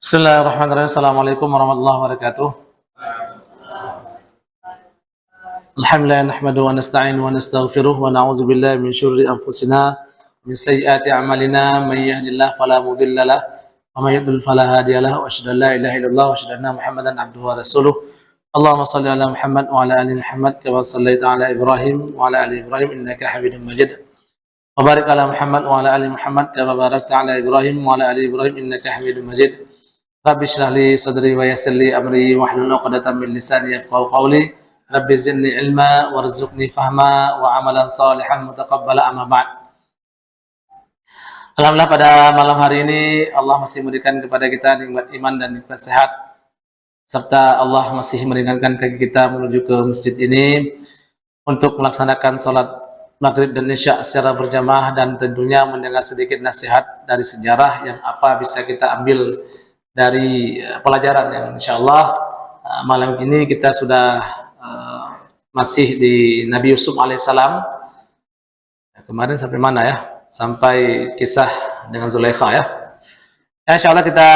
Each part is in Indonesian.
Bismillahirrahmanirrahim. Assalamualaikum warahmatullahi wabarakatuh. Alhamdulillah nahmaduhu wa nasta'inuhu wa nastaghfiruh wa na'udzu billahi min syururi anfusina min sayyiati a'malina may yahdihillahu fala mudilla lahu wa may yudlil fala hadiya lahu wa asyhadu an la ilaha illallah wa asyhadu anna Muhammadan abduhu wa rasuluh. Allahumma shalli ala Muhammad wa ala ali Muhammad kama shallaita ala Ibrahim wa ala ali Ibrahim innaka Hamidum Majid. Wa barik ala Muhammad wa ala ali Muhammad kama barakta ala Ibrahim wa ala ali Ibrahim innaka Hamidum Majid. Rabbi shrah li sadri wa yassir li amri wahlul 'uqdatam min lisani yafqahu qawli. Rabbi zidni ilma warzuqni fahma wa amalan salihan mutaqabbala amma ba'd. Alhamdulillah pada malam hari ini Allah masih memberikan kepada kita nikmat iman dan nikmat sehat, serta Allah masih meringankan kaki kita menuju ke masjid ini untuk melaksanakan salat maghrib dan isya secara berjamaah, dan tentunya mendengar sedikit nasihat dari sejarah yang apa bisa kita ambil dari pelajaran yang insyaallah malam ini kita sudah masih di Nabi Yusuf alaihissalam. Kemarin sampai mana ya? Sampai kisah dengan Zulaikha ya. Insyaallah kita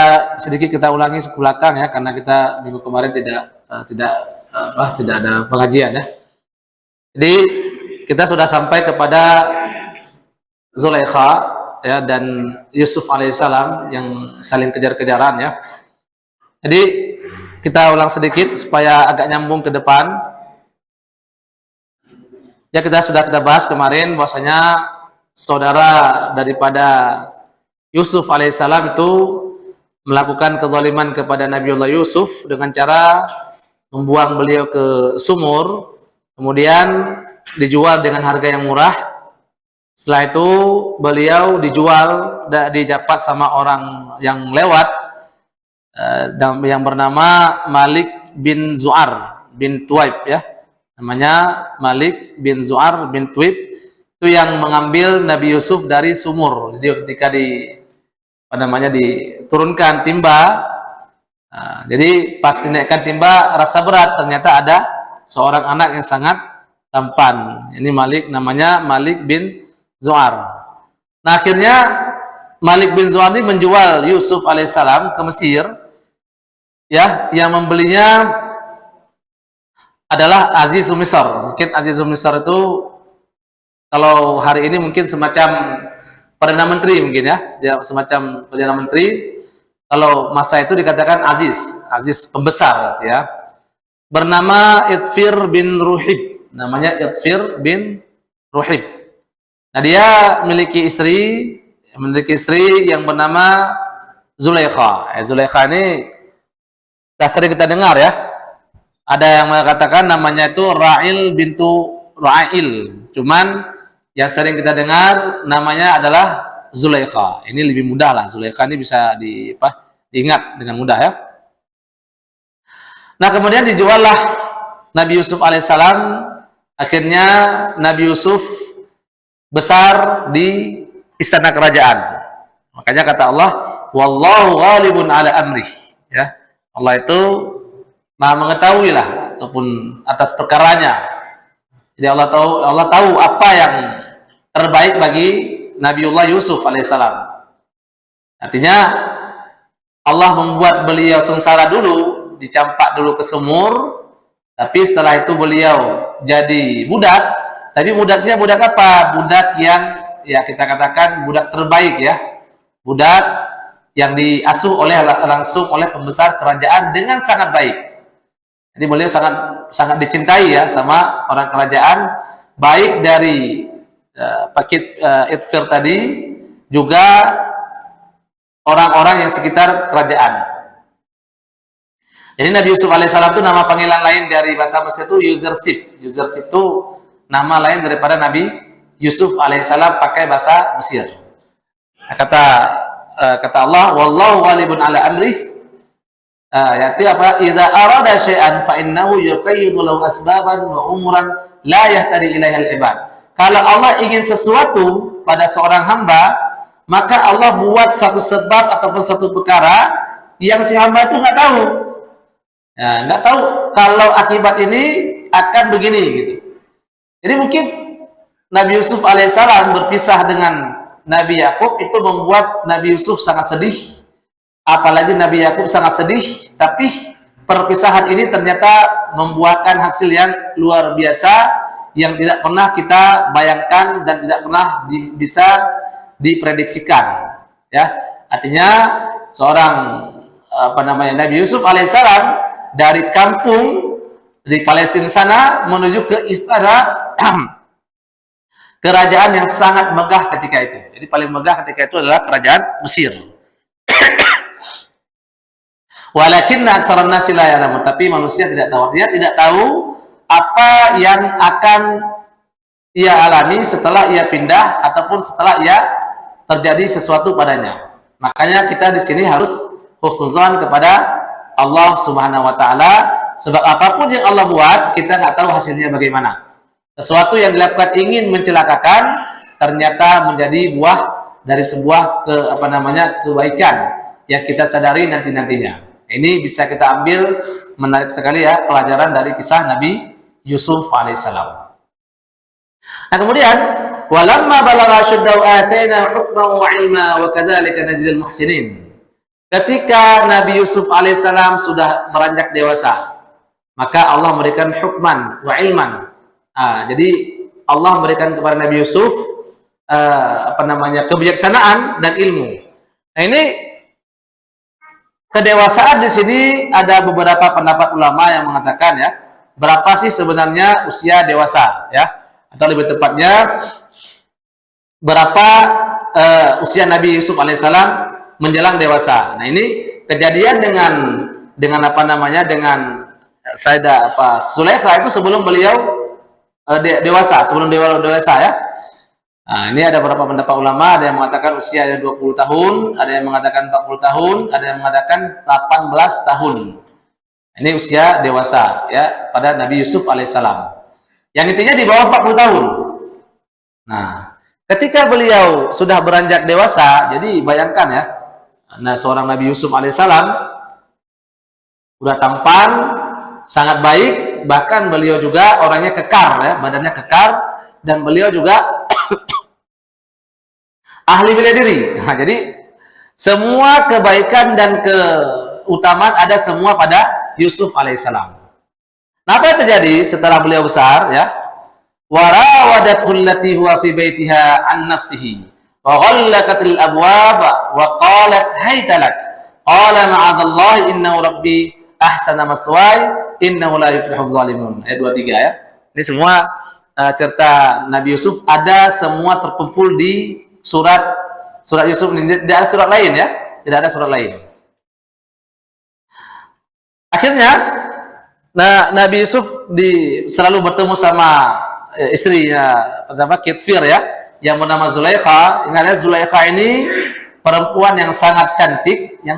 sedikit kita ulangi ke belakang ya, karena kita minggu kemarin tidak ada pengajian ya. Jadi kita sudah sampai kepada Zulaikha ya dan Yusuf alaihissalam yang saling kejar-kejaran ya. Jadi kita ulang sedikit supaya agak nyambung ke depan. Ya, kita bahas kemarin bahwasanya saudara daripada Yusuf alaihissalam itu melakukan kezaliman kepada Nabiullah Yusuf dengan cara membuang beliau ke sumur, kemudian dijual dengan harga yang murah. Setelah itu beliau didapat sama orang yang lewat yang bernama Malik bin Zu'ar bin Tuwaib ya. Namanya Malik bin Zu'ar bin Tuwaib, itu yang mengambil Nabi Yusuf dari sumur. Jadi ketika diturunkan timba, jadi pas dinaikkan timba rasa berat, ternyata ada seorang anak yang sangat tampan. Ini namanya Malik bin Zu'ar. Nah, akhirnya Malik bin Zu'ar ini menjual Yusuf alaihissalam ke Mesir ya, yang membelinya adalah Aziz Misr. Mungkin Aziz Misr itu kalau hari ini mungkin semacam Perdana Menteri mungkin ya, semacam Perdana Menteri. Kalau masa itu dikatakan Aziz pembesar ya. Bernama Idfir bin Ruhib. Namanya Idfir bin Ruhib. Nah, dia memiliki istri yang bernama Zulaikha. Zulaikha ini sering kita dengar ya. Ada yang mengatakan namanya itu Ra'il bintu Ra'il. Cuman yang sering kita dengar namanya adalah Zulaikha. Ini lebih mudah lah. Zulaikha ini bisa diingat dengan mudah ya. Nah, kemudian dijuallah Nabi Yusuf alaihissalam. Akhirnya Nabi Yusuf besar di istana kerajaan. Makanya kata Allah, wallahu ghalibun ala amrih ya. Allah itu Maha mengetahui lah ataupun atas perkaranya. Jadi Allah tahu apa yang terbaik bagi Nabiullah Yusuf alaihissalam. Artinya Allah membuat beliau sengsara dulu, dicampak dulu ke sumur, tapi setelah itu beliau jadi budak. Tapi budaknya budak apa? Budak yang ya kita katakan budak terbaik ya. Budak yang diasuh langsung oleh pembesar kerajaan dengan sangat baik. Jadi beliau sangat dicintai ya sama orang kerajaan, baik dari pakit Idfir tadi, juga orang-orang yang sekitar kerajaan. Jadi Nabi Yusuf alaihissalam itu nama panggilan lain dari bahasa Mesir itu Yuzarsif. Yuzarsif itu nama lain daripada Nabi Yusuf alaihissalam pakai bahasa Mesir. Nah, kata Allah, wallahu ghalibun ala amrih. Yaitu apa? Idza arada syai'an fa innahu yuqayyidu lahu asbaban wa umuran la yahtari ilaiha al-ibad. Kalau Allah ingin sesuatu pada seorang hamba, maka Allah buat satu sebab ataupun satu perkara yang si hamba itu nggak tahu. Ya, nggak tahu kalau akibat ini akan begini gitu. Jadi mungkin Nabi Yusuf alaihissalam berpisah dengan Nabi Yakub itu membuat Nabi Yusuf sangat sedih. apalagi Nabi Yakub sangat sedih, tapi perpisahan ini ternyata membuahkan hasil yang luar biasa yang tidak pernah kita bayangkan dan tidak pernah bisa diprediksikan. Ya, artinya seorang Nabi Yusuf alaihissalam dari kampung di Palestina sana menuju ke istana kerajaan yang sangat megah ketika itu. Jadi paling megah ketika itu adalah kerajaan Mesir. Walakinna aktsaran nasi la ya'lamun, tapi manusia tidak tahu. Dia tidak tahu apa yang akan ia alami setelah ia pindah ataupun setelah ia terjadi sesuatu padanya. Makanya kita di sini harus husnuzan kepada Allah Subhanahu wa taala, sebab apapun yang Allah buat kita nggak tahu hasilnya bagaimana. Sesuatu yang dilakukan ingin mencelakakan ternyata menjadi buah dari sebuah kebaikan yang kita sadari nanti-nantinya. Ini bisa kita ambil menarik sekali ya pelajaran dari kisah Nabi Yusuf alaihissalam. Nah kemudian walamma balagha ashuddahu ataina hukman wa ilma wa kadzalika najzil muhsinin. Ketika Nabi Yusuf alaihissalam sudah beranjak dewasa, maka Allah memberikan hukman wa ilman. Jadi Allah memberikan kepada Nabi Yusuf kebijaksanaan dan ilmu. Nah ini kedewasaan di sini ada beberapa pendapat ulama yang mengatakan ya, berapa sih sebenarnya usia dewasa ya, atau lebih tepatnya berapa usia Nabi Yusuf alaihissalam menjelang dewasa. Nah ini kejadian dengan Sayyidah Zulaikha itu sebelum beliau dewasa, sebelum dewasa ya. Nah, ini ada beberapa pendapat ulama, ada yang mengatakan usia 20 tahun, ada yang mengatakan 40 tahun, ada yang mengatakan 18 tahun. Ini usia dewasa ya pada Nabi Yusuf alaihissalam. Yang intinya di bawah 40 tahun. Nah, ketika beliau sudah beranjak dewasa, jadi bayangkan ya, seorang Nabi Yusuf alaihissalam udah tampan, sangat baik, bahkan beliau juga orangnya kekar ya, badannya kekar, dan beliau juga ahli bela diri. Nah, jadi semua kebaikan dan keutamaan ada semua pada Yusuf alaihissalam. Nah, apa yang terjadi setelah beliau besar ya? Warawadathu allati huwa fi baitiha an nafsihi wa ghallaqatil abwab wa qalat hayta lak qala ma'adallahi innahu rabbi ahsana maswaya innahu la yuflihuz zalimun. Ayat 23 ya. Ini semua cerita Nabi Yusuf ada semua terkumpul di surat Yusuf ini. Tidak ada surat lain ya, tidak ada surat lain. Akhirnya Nabi Yusuf selalu bertemu sama istrinya Kitfir ya, yang bernama Zulaikha. Ingatnya Zulaikha ini perempuan yang sangat cantik ya,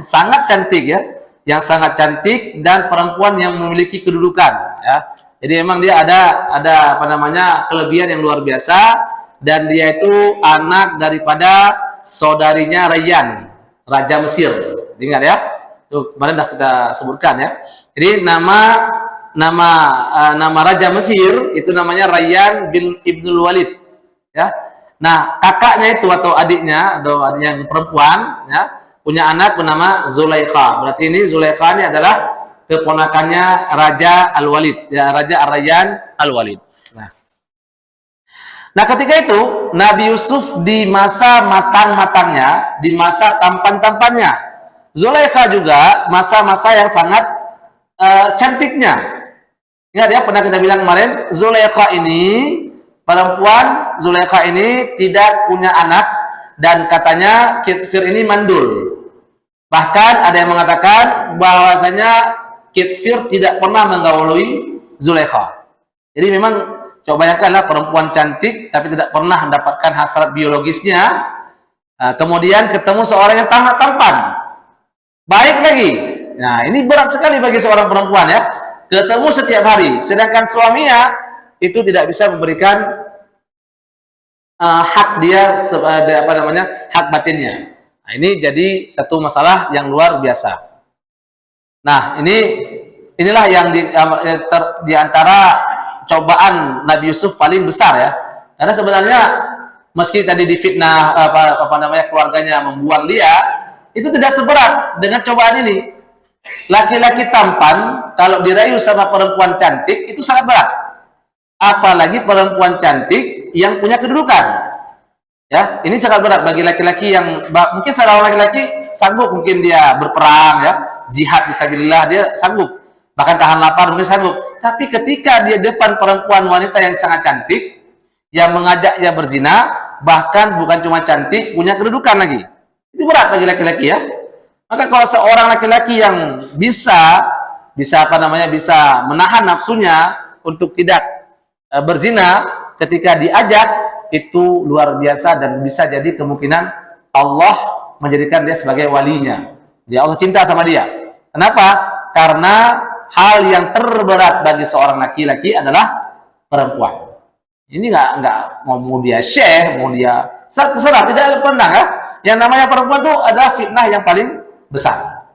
yang sangat cantik dan perempuan yang memiliki kedudukan ya. Jadi memang dia ada kelebihan yang luar biasa, dan dia itu anak daripada saudarinya Rayyan, Raja Mesir. Ingat ya, itu kemarin sudah kita sebutkan ya. Jadi nama Raja Mesir itu namanya Rayyan bin Ibnul Walid ya. Nah kakaknya itu atau adiknya yang perempuan ya, punya anak bernama Zulaikha. Berarti ini Zulaikha ini adalah keponakannya Raja Al-Walid ya, Raja Ar-Rayyan Al-Walid. Nah ketika itu Nabi Yusuf di masa matang-matangnya, di masa tampan-tampannya, Zulaikha juga masa-masa yang sangat cantiknya. Ingat ya, pernah kita bilang kemarin, Zulaikha ini tidak punya anak, dan katanya Kitfir ini mandul. Bahkan ada yang mengatakan bahwasanya Kitfir tidak pernah menggauli Zulaikha. Jadi memang coba bayangkanlah, perempuan cantik tapi tidak pernah mendapatkan hasrat biologisnya. Kemudian ketemu seorang yang tampan, baik lagi. Nah ini berat sekali bagi seorang perempuan ya, ketemu setiap hari, sedangkan suaminya itu tidak bisa memberikan hak dia, hak batinnya. Nah, ini jadi satu masalah yang luar biasa. Nah inilah yang di antara cobaan Nabi Yusuf paling besar ya, karena sebenarnya meski tadi difitnah keluarganya membuang dia, itu tidak seberat dengan cobaan ini. Laki-laki tampan kalau dirayu sama perempuan cantik itu sangat berat. Apalagi perempuan cantik yang punya kedudukan. Ya, ini sangat berat bagi laki-laki yang mungkin seorang laki-laki sanggup, mungkin dia berperang ya, jihad fisabilillah dia sanggup, bahkan tahan lapar mungkin sanggup. Tapi ketika dia depan perempuan wanita yang sangat cantik yang mengajaknya berzina, bahkan bukan cuma cantik, punya kedudukan lagi, itu berat bagi laki-laki ya. Maka kalau seorang laki-laki yang bisa menahan nafsunya untuk tidak berzina ketika diajak, itu luar biasa dan bisa jadi kemungkinan Allah menjadikan dia sebagai walinya. Allah cinta sama dia. Kenapa? Karena hal yang terberat bagi seorang laki-laki adalah perempuan. Ini nggak mau dia syekh, mau dia terserah, tidak pernah ya. Yang namanya perempuan itu adalah fitnah yang paling besar.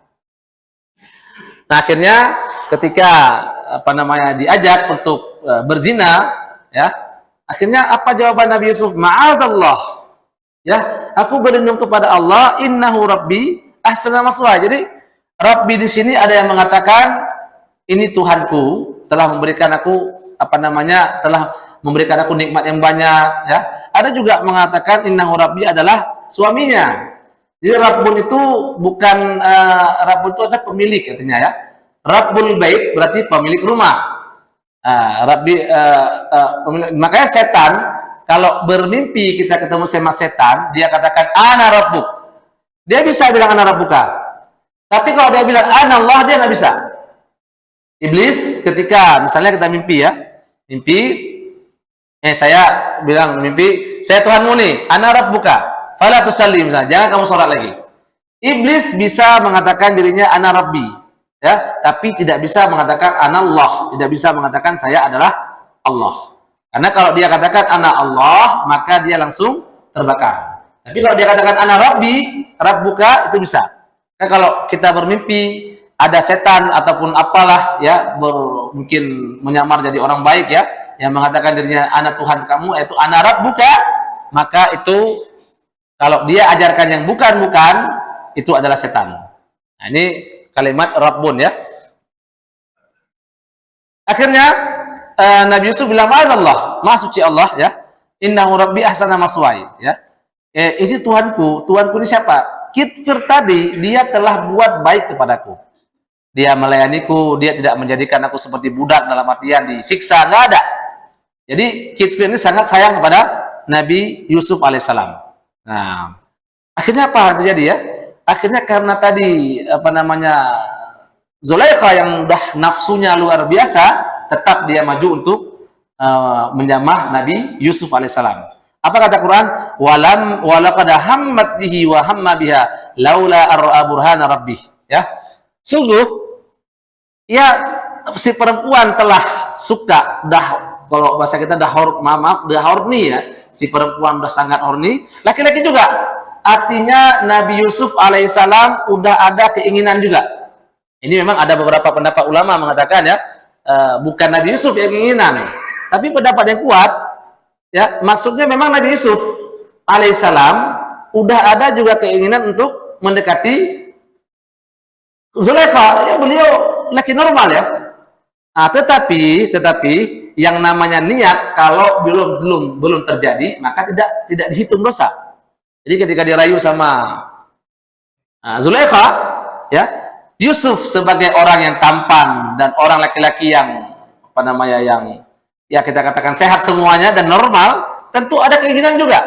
Nah, akhirnya ketika diajak untuk berzina, ya, akhirnya apa jawaban Nabi Yusuf? Ma'adzallah, ya, aku berlindung kepada Allah, innahu rabbi ahsana maswaya. Jadi rabbi di sini ada yang mengatakan ini Tuhanku telah memberikan aku telah memberikan aku nikmat yang banyak, ya. Ada juga mengatakan innahu rabbi adalah suaminya. Jadi Rabbun itu bukan Rabbun itu adalah pemilik artinya ya. Rabbul bait berarti pemilik rumah. Makanya setan kalau bermimpi kita ketemu sama setan, dia katakan ana rabbuk. Dia bisa bilang ana rabbuka. Tapi kalau dia bilang ana Allah, dia nggak bisa. Iblis ketika misalnya kita mimpi ya, saya bilang mimpi, saya Tuhanmu nih, ana rabbuka. Fala tusalli, misalnya, jangan kamu sholat lagi. Iblis bisa mengatakan dirinya ana rabbi, ya, tapi tidak bisa mengatakan ana Allah, tidak bisa mengatakan saya adalah Allah. Karena kalau dia katakan ana Allah, maka dia langsung terbakar. Tapi kalau dia katakan ana rabbi, rabbuka, itu bisa. Nah, kalau kita bermimpi ada setan ataupun apalah ya, mungkin menyamar jadi orang baik ya, yang mengatakan dirinya ana Tuhan kamu, yaitu ana rabbuka, maka itu kalau dia ajarkan yang bukan-bukan, itu adalah setan. Nah, ini kalimat Rabbun ya. Akhirnya Nabi Yusuf bilang, ma'azallah, maha suci Allah ya. Innahu rabbi ahsana maswaya ya. Ini Tuhanku ini siapa? Kitfir tadi, dia telah buat baik kepadaku. Dia melayaniku, dia tidak menjadikan aku seperti budak dalam artian disiksa, nggak ada. Jadi Kitfir ini sangat sayang kepada Nabi Yusuf alaihissalam. Nah, akhirnya apa terjadi ya? Akhirnya karena tadi Zulaikha yang dah nafsunya luar biasa, tetap dia maju untuk menjamah Nabi Yusuf alaihissalam. Apa kata Quran? Walaqad hammat bihi wa hamma biha laula ar-ra'a burhana rabbih. Ya. Sungguh ya, si perempuan telah suka, kalau bahasa kita dah horny ya. Si perempuan udah sangat horny, laki-laki juga. Artinya Nabi Yusuf alaihissalam udah ada keinginan juga. Ini memang ada beberapa pendapat ulama mengatakan ya, bukan Nabi Yusuf yang keinginan, tapi pendapat yang kuat ya, maksudnya memang Nabi Yusuf alaihissalam udah ada juga keinginan untuk mendekati Zulaikha. Ya, beliau laki normal ya. Nah, tetapi yang namanya niat kalau belum terjadi, maka tidak dihitung dosa. Jadi ketika dirayu sama Zulaikha, ya, Yusuf sebagai orang yang tampan dan orang laki-laki yang yang ya kita katakan sehat semuanya dan normal, tentu ada keinginan juga.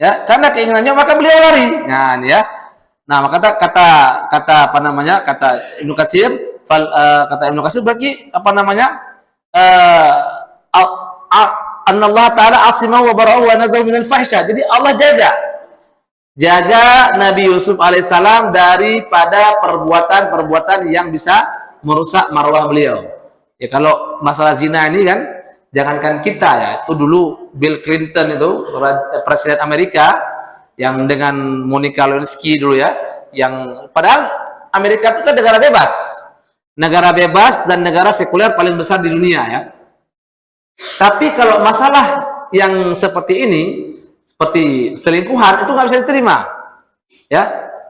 Ya, karena keinginannya maka beliau lari. Nah, ini ya. Nah, maka kata Ibnu Katsir, berarti Allah Ta'ala asimahu wa bara'u wa nazahu minal fahsya. Jadi Allah jaga Nabi Yusuf alaihissalam daripada perbuatan-perbuatan yang bisa merusak marwah beliau. Ya, kalau masalah zina ini kan, jangankan kita ya, itu dulu Bill Clinton itu, Presiden Amerika, yang dengan Monica Lewinsky dulu ya, yang padahal Amerika itu kan negara bebas dan negara sekuler paling besar di dunia ya. Tapi kalau masalah yang seperti ini, seperti selingkuhan, itu nggak bisa diterima ya.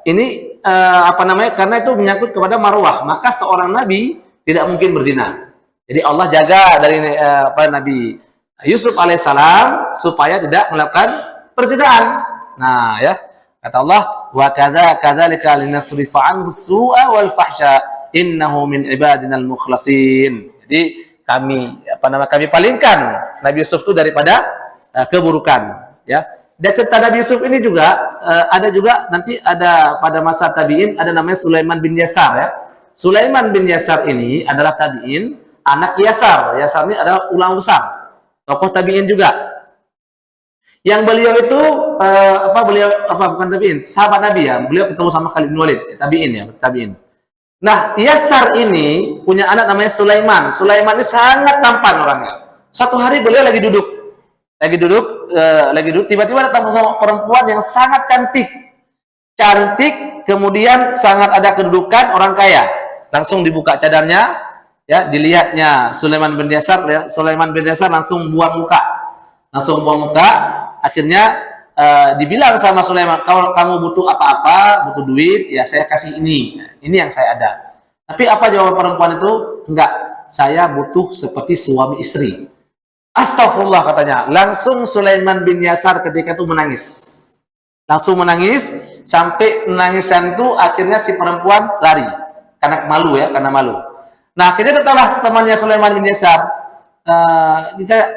ini apa namanya? Karena itu menyangkut kepada marwah, maka seorang nabi tidak mungkin berzina. Jadi Allah jaga dari Nabi Yusuf alaihissalam supaya tidak melakukan perzinaan. Nah, ya. Kata Allah, wa kadzalika linasrifa anhu su'a wal fahsya innahu min ibadinal mukhlasin. Jadi kami palingkan Nabi Yusuf itu daripada keburukan, ya. Dan cerita Nabi Yusuf ini juga ada juga nanti ada pada masa tabi'in ada namanya Sulaiman bin Yasar, ya. Sulaiman bin Yasar ini adalah tabi'in, anak Yasar. Yasar ini adalah ulama besar, tokoh tabi'in juga. Yang beliau itu bukan tabi'in, sahabat Nabi ya. Beliau ketemu sama Khalid bin Walid, tabi'in ya, tabi'in. Nah, Yasar ini punya anak namanya Sulaiman. Sulaiman ini sangat tampan orangnya. Suatu hari beliau lagi duduk, tiba-tiba datang perempuan yang sangat cantik, kemudian sangat ada kedudukan orang kaya. Langsung dibuka cadarnya, ya, dilihatnya Sulaiman bin Yasar langsung buang muka. Akhirnya dibilang sama Sulaiman, kalau kamu butuh apa-apa, butuh duit, ya saya kasih ini yang saya ada. Tapi apa jawaban perempuan itu? Enggak, saya butuh seperti suami istri. Astagfirullah katanya. Langsung Sulaiman bin Yasar ketika itu menangis. Langsung menangis, sampai menangisan itu akhirnya si perempuan lari. Karena malu. Nah, akhirnya datanglah temannya Sulaiman bin Yasar.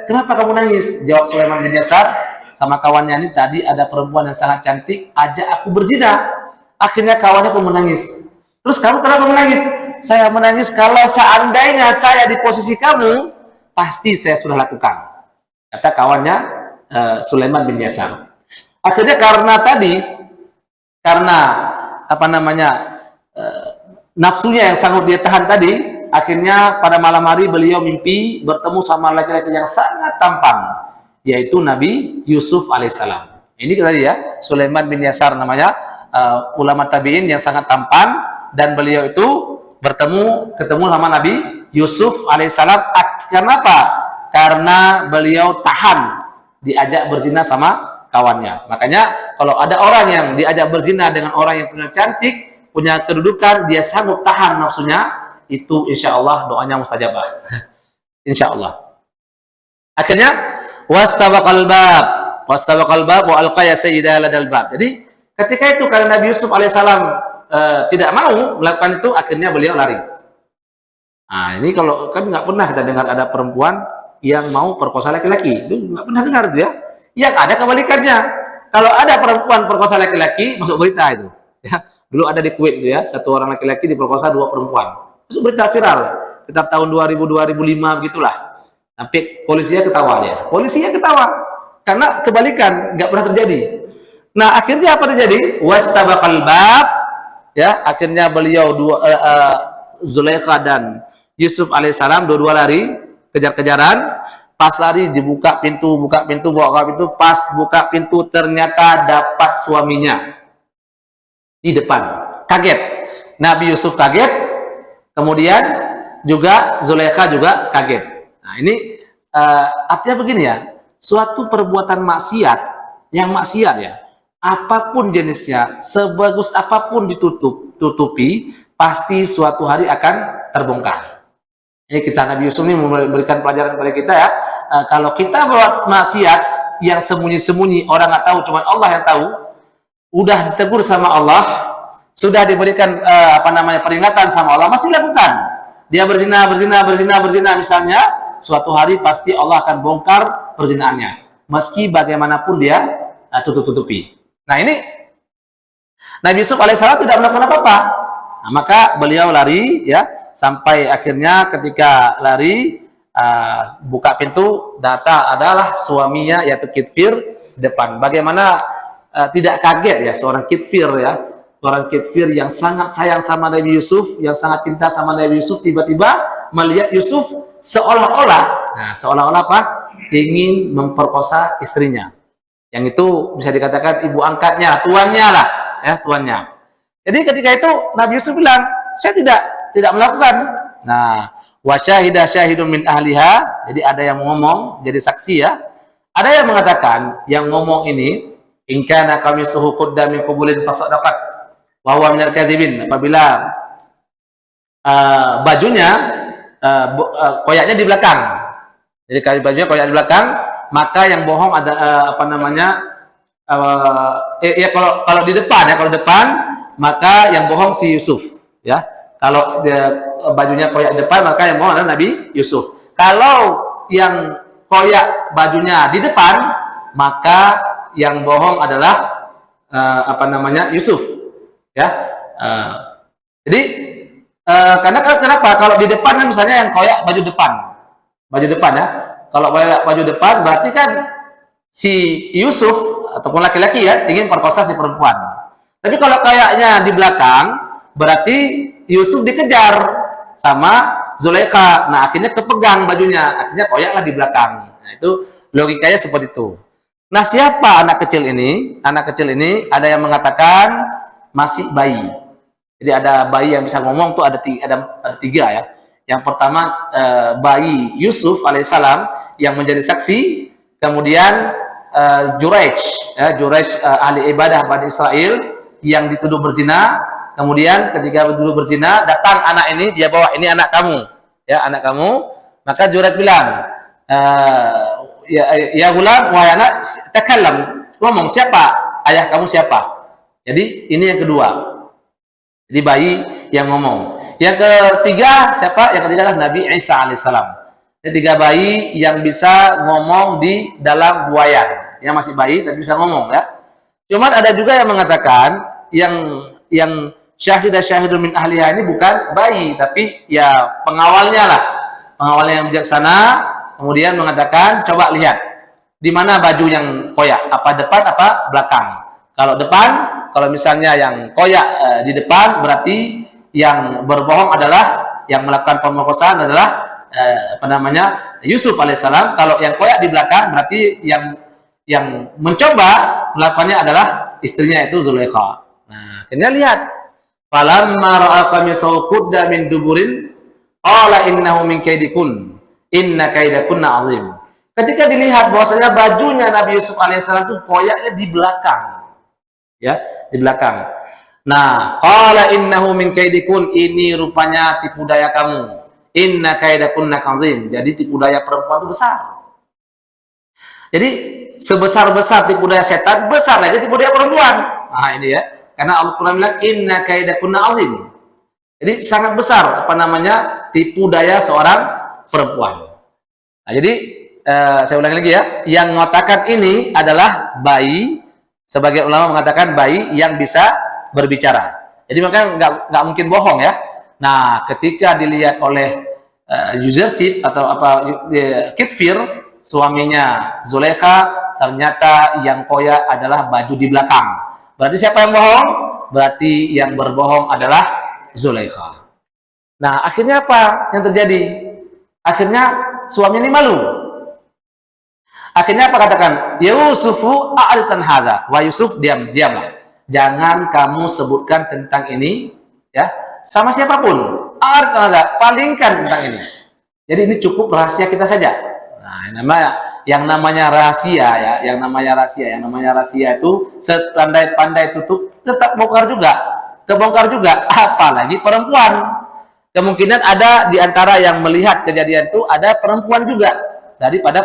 Kenapa kamu nangis? Jawab Sulaiman bin Yasar sama kawannya, ini tadi ada perempuan yang sangat cantik ajak aku berzina. Akhirnya kawannya pun menangis. Terus kamu kenapa menangis? Saya menangis kalau seandainya saya di posisi kamu, pasti saya sudah lakukan, kata kawannya Sulaiman bin Yasar. Akhirnya karena nafsunya yang sangat dia tahan tadi, akhirnya pada malam hari beliau mimpi bertemu sama laki-laki yang sangat tampan, yaitu Nabi Yusuf alaihissalam. Ini tadi ya, Sulaiman bin Yasar namanya, ulama tabi'in yang sangat tampan, dan beliau itu ketemu sama Nabi Yusuf alaihissalam. Karena apa? Karena beliau tahan diajak berzina sama kawannya. Makanya kalau ada orang yang diajak berzina dengan orang yang punya cantik, punya kedudukan, dia sanggup tahan nafsunya, itu insya Allah doanya mustajabah. Insya Allah. Akhirnya wastabaqal bab wa alqaya sayyidah ladal bab. Jadi ketika itu karena Nabi Yusuf alaihissalam tidak mau melakukan itu, akhirnya beliau lari. Nah, ini kalau kan nggak pernah kita dengar ada perempuan yang mau perkosa laki-laki, itu nggak pernah dengar itu ya. Yang ada kebalikannya. Kalau ada perempuan perkosa laki-laki, masuk berita itu. Ya, dulu ada di Kuwait itu ya, satu orang laki-laki diperkosa 2 perempuan. Masuk berita viral. Sekitar tahun 2000-2005 begitulah. Sampai polisinya ketawa karena kebalikan, nggak pernah terjadi. Nah, akhirnya apa terjadi? Wastabaqal bab, ya, akhirnya beliau Zulaikha dan Yusuf alaihissalam dua-dua lari kejar-kejaran. Pas lari buka pintu, pas buka pintu ternyata dapat suaminya di depan. Kaget, Nabi Yusuf kaget, kemudian juga Zulaikha juga kaget. Nah, ini artinya begini ya, suatu perbuatan maksiat ya, apapun jenisnya, sebagus apapun ditutupi, pasti suatu hari akan terbongkar. Ini kisah Nabi Yusuf ini memberikan pelajaran kepada kita ya. Kalau kita buat maksiat yang sembunyi-sembunyi, orang nggak tahu, cuma Allah yang tahu, udah ditegur sama Allah, sudah diberikan peringatan sama Allah, masih lakukan. Dia berzina misalnya, suatu hari pasti Allah akan bongkar perzinaannya, meski bagaimanapun dia tutup-tutupi. Nah, ini Nabi Yusuf alaihissalam tidak melakukan apa-apa. Nah, maka beliau lari ya, sampai akhirnya ketika lari buka pintu, data adalah suaminya yaitu Kitfir depan. Bagaimana tidak kaget ya seorang Kitfir ya, seorang Kitfir yang sangat sayang sama Nabi Yusuf, yang sangat cinta sama Nabi Yusuf, tiba-tiba melihat Yusuf seolah-olah apa? Ingin memperkosa istrinya. Yang itu bisa dikatakan ibu angkatnya, tuannya lah, ya, tuannya. Jadi ketika itu Nabi Yusuf bilang, saya tidak melakukan. Nah, wa syahida syahidun min ahliha, jadi ada yang ngomong jadi saksi ya. Ada yang mengatakan, yang ngomong ini, in kana qamisuhu qudda min qubulin fasadaqat. wa huwa minal kadzibin, apabila bajunya koyaknya di belakang. Jadi kalau bajunya koyak di belakang, maka yang bohong ada ya kalau di depan ya, kalau depan maka yang bohong si Yusuf ya. Kalau bajunya koyak di depan, maka yang bohong adalah Nabi Yusuf. Kalau yang koyak bajunya di depan, maka yang bohong adalah Yusuf ya. Jadi karena kenapa? Kalau di depan kan misalnya yang koyak baju depan ya. Kalau baju depan berarti kan si Yusuf ataupun laki-laki ya ingin perkosa si perempuan. Tapi kalau kayaknya di belakang berarti Yusuf dikejar sama Zulaikha. Nah, akhirnya kepegang bajunya, akhirnya koyaklah di belakang. Nah, itu logikanya seperti itu. Nah, siapa anak kecil ini? Anak kecil ini ada yang mengatakan masih bayi. Jadi ada bayi yang bisa ngomong tuh ada tiga ya. Yang pertama bayi Yusuf alaihissalam yang menjadi saksi, kemudian Juraij ahli ibadah Bani Israel yang dituduh berzina. Kemudian ketika dituduh berzina, datang anak ini, dia bawa, ini anak kamu ya, anak kamu. Maka Juraij bilang, ya gulam, wahai anak, takallam, ngomong, siapa ayah kamu, siapa. Jadi ini yang kedua, jadi bayi yang ngomong. Yang ketiga siapa? Yang ketiga adalah Nabi Isa alaihissalam. Ini tiga bayi yang bisa ngomong di dalam buayan. Yang masih bayi tapi bisa ngomong ya. Cuman ada juga yang mengatakan yang syahidun min ahliha ini bukan bayi, tapi ya pengawalnya lah. Pengawalnya yang bijaksana kemudian mengatakan, coba lihat di mana baju yang koyak, apa depan apa belakang. Kalau depan, kalau misalnya yang koyak di depan, berarti yang berbohong adalah, yang melakukan pemerkosaan adalah Yusuf alaihissalam. Kalau yang koyak di belakang, berarti yang mencoba melakukannya adalah istrinya, itu Zulaikha. Nah, akhirnya lihat, falamma ra'a qamisahu qudda min duburin qala innahu min kaidikun inna kaidakunna azim. Ketika dilihat bahwasanya bajunya Nabi Yusuf alaihissalam itu koyaknya di belakang. Ya, di belakang. Nah, qala innahu min kaidikun, ini rupanya tipu daya kamu. Inna kaidakunna azim. Jadi tipu daya perempuan itu besar. Jadi sebesar-besar tipu daya setan, besar lagi tipu daya perempuan. Nah, ini ya. Karena Al-Qur'an bilang inna kaidakunna azim. Jadi sangat besar tipu daya seorang perempuan. Nah, jadi saya ulangi lagi ya, yang mengatakan ini adalah bayi. Sebagai ulama mengatakan bayi yang bisa berbicara. Jadi makanya nggak mungkin bohong ya. Nah, ketika dilihat oleh Yusuf atau Kitfir, suaminya Zulaikha, ternyata yang koyak adalah baju di belakang. Berarti siapa yang bohong? Berarti yang berbohong adalah Zulaikha. Nah, akhirnya apa yang terjadi? Akhirnya suami ini malu. Akhirnya apa katakan? Yusufu a'ridan hadza. Wa Yusuf, diamlah. Jangan kamu sebutkan tentang ini ya sama siapapun. A'ridan hadza, palingkan tentang ini. Jadi ini cukup rahasia kita saja. Nah, yang namanya rahasia ya, yang namanya rahasia itu sepandai-pandai tutup tetap bongkar juga. Kebongkar juga, apalagi perempuan. Kemungkinan ada di antara yang melihat kejadian itu ada perempuan juga daripada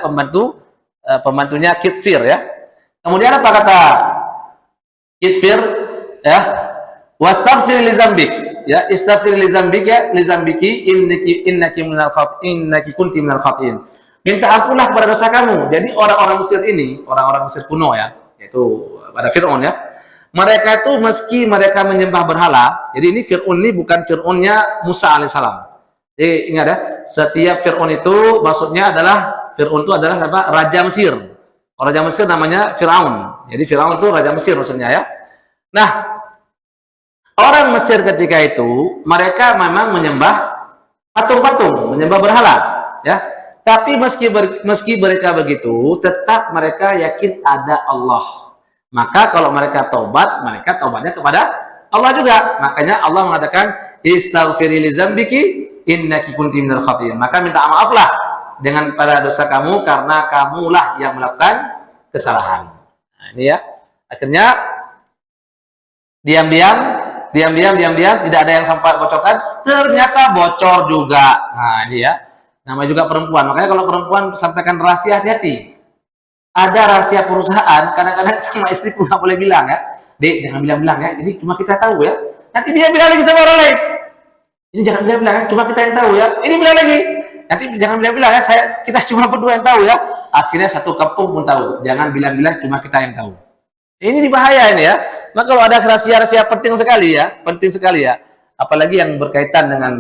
pembantunya Kitfir ya. Kemudian apa kata Kitfir ya? Wastaghfir li dzambik ya, istaghfir li dzambik ya, li dzambiki innaki kunti minal khatiin. Minta ampunlah kepada dosa kamu. Jadi orang-orang Mesir ini, orang-orang Mesir kuno ya, yaitu pada Firaun ya. Mereka itu meski mereka menyembah berhala, jadi ini Firaun ini bukan Firaunnya Musa alaihissalam. Jadi ingat ya, setiap Firaun itu maksudnya adalah Fir'aun itu adalah apa? Raja Mesir. Raja Mesir namanya Firaun. Jadi Firaun itu Raja Mesir maksudnya ya. Nah, orang Mesir ketika itu mereka memang menyembah patung-patung, menyembah berhala, ya. Tapi meski mereka begitu, tetap mereka yakin ada Allah. Maka kalau mereka taubatnya kepada Allah juga. Makanya Allah mengatakan istaghfiri li dzambiki innaki kunti minal khatiin. Maka minta maaflah dengan pada dosa kamu karena kamulah yang melakukan kesalahan. Nah, ini ya. Akhirnya diam-diam diam-diam, tidak ada yang sampai bocorkan, ternyata bocor juga. Nah, ini ya. Namanya juga perempuan. Makanya kalau perempuan sampaikan rahasia, hati-hati. Ada rahasia perusahaan, kadang-kadang sama istri pun nggak boleh bilang ya. Dek, jangan bilang-bilang ya. Ini cuma kita tahu ya. Nanti dia bilang lagi sama orang lain. Ini jangan bilang-bilang ya. Cuma kita yang tahu ya. Ini bilang lagi. Nanti jangan bilang-bilang ya. Kita cuma berdua yang tahu ya. Akhirnya satu kampung pun tahu. Jangan bilang-bilang, cuma kita yang tahu. Ini bahaya ini ya. Maka kalau ada rahasia-rahasia penting sekali ya. Apalagi yang berkaitan dengan